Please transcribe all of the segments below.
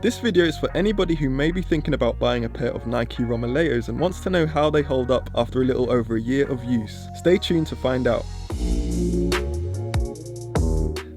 This video is for anybody who may be thinking about buying a pair of Nike Romaleos and wants to know how they hold up after a little over a year of use. Stay tuned to find out.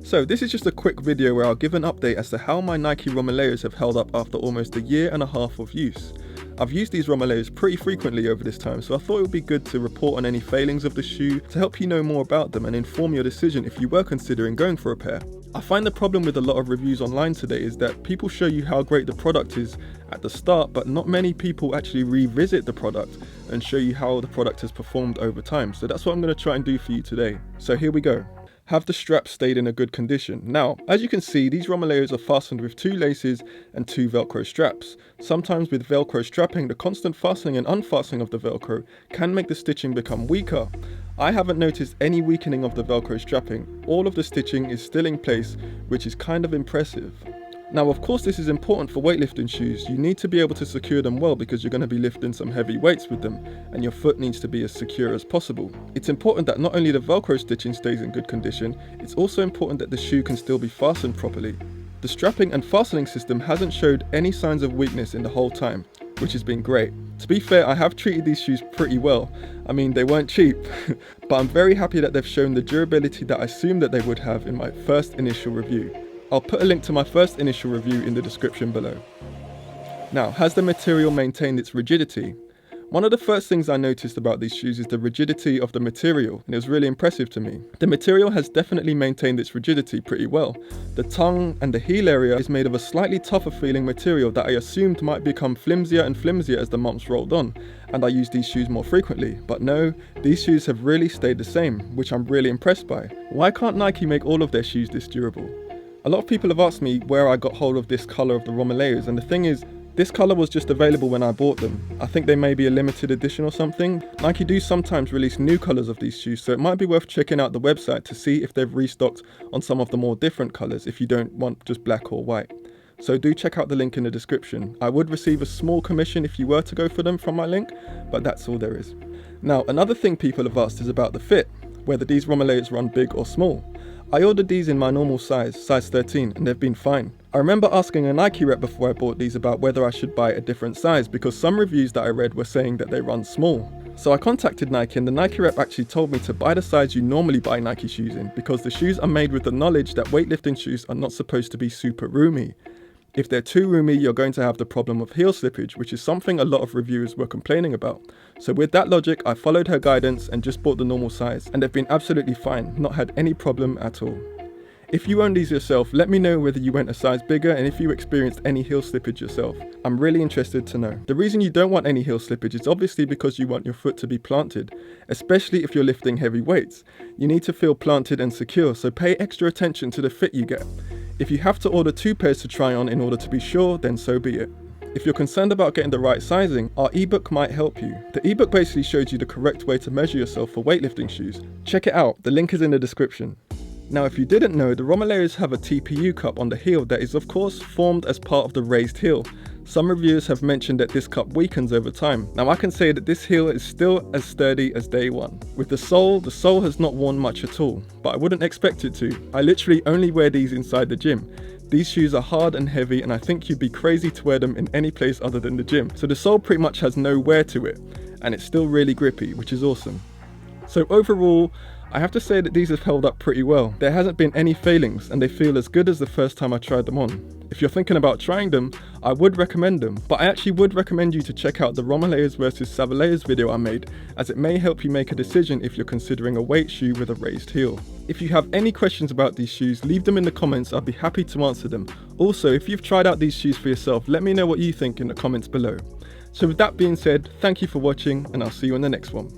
So this is just a quick video where I'll give an update as to how my Nike Romaleos have held up after almost a year and a half of use. I've used these Romaleos pretty frequently over this time, so I thought it would be good to report on any failings of the shoe to help you know more about them and inform your decision if you were considering going for a pair. I find the problem with a lot of reviews online today is that people show you how great the product is at the start, but not many people actually revisit the product and show you how the product has performed over time. So that's what I'm going to try and do for you today. So here we go. Have the straps stayed in a good condition? Now, as you can see, these Romaleos are fastened with 2 laces and 2 Velcro straps. Sometimes with Velcro strapping, the constant fastening and unfastening of the Velcro can make the stitching become weaker. I haven't noticed any weakening of the Velcro strapping. All of the stitching is still in place, which is kind of impressive. Now, of course, this is important for weightlifting shoes. You need to be able to secure them well because you're going to be lifting some heavy weights with them, and your foot needs to be as secure as possible. It's important that not only the Velcro stitching stays in good condition, it's also important that the shoe can still be fastened properly. The strapping and fastening system hasn't showed any signs of weakness in the whole time, which has been great. To be fair, I have treated these shoes pretty well. I mean, they weren't cheap, but I'm very happy that they've shown the durability that I assumed that they would have in my first initial review. I'll put a link to my first initial review in the description below. Now, has the material maintained its rigidity? One of the first things I noticed about these shoes is the rigidity of the material, and it was really impressive to me. The material has definitely maintained its rigidity pretty well. The tongue and the heel area is made of a slightly tougher feeling material that I assumed might become flimsier and flimsier as the months rolled on, and I used these shoes more frequently. But no, these shoes have really stayed the same, which I'm really impressed by. Why can't Nike make all of their shoes this durable? A lot of people have asked me where I got hold of this colour of the Romaleos, and the thing is, this colour was just available when I bought them. I think they may be a limited edition or something. Nike do sometimes release new colours of these shoes, so it might be worth checking out the website to see if they've restocked on some of the more different colours if you don't want just black or white. So do check out the link in the description. I would receive a small commission if you were to go for them from my link, but that's all there is. Now, another thing people have asked is about the fit, whether these Romaleos run big or small. I ordered these in my normal size 13, and they've been fine. I remember asking a Nike rep before I bought these about whether I should buy a different size because some reviews that I read were saying that they run small. So I contacted Nike, and the Nike rep actually told me to buy the size you normally buy Nike shoes in because the shoes are made with the knowledge that weightlifting shoes are not supposed to be super roomy. If they're too roomy, you're going to have the problem of heel slippage, which is something a lot of reviewers were complaining about. So with that logic, I followed her guidance and just bought the normal size, and they've been absolutely fine, not had any problem at all. If you own these yourself, let me know whether you went a size bigger and if you experienced any heel slippage yourself. I'm really interested to know. The reason you don't want any heel slippage is obviously because you want your foot to be planted, especially if you're lifting heavy weights. You need to feel planted and secure, so pay extra attention to the fit you get. If you have to order 2 pairs to try on in order to be sure, then so be it. If you're concerned about getting the right sizing, our ebook might help you. The ebook basically shows you the correct way to measure yourself for weightlifting shoes. Check it out, the link is in the description. Now, if you didn't know, the Romaleos have a TPU cup on the heel that is of course formed as part of the raised heel. Some reviewers have mentioned that this cup weakens over time. Now I can say that this heel is still as sturdy as day one. With the sole has not worn much at all, but I wouldn't expect it to. I literally only wear these inside the gym. These shoes are hard and heavy, and I think you'd be crazy to wear them in any place other than the gym. So the sole pretty much has no wear to it, and it's still really grippy, which is awesome. So overall, I have to say that these have held up pretty well. There hasn't been any failings, and they feel as good as the first time I tried them on. If you're thinking about trying them, I would recommend them, but I actually would recommend you to check out the Romaleos versus Savaleos video I made, as it may help you make a decision if you're considering a weight shoe with a raised heel. If you have any questions about these shoes, leave them in the comments, I'll be happy to answer them. Also, if you've tried out these shoes for yourself, let me know what you think in the comments below. So with that being said, thank you for watching, and I'll see you in the next one.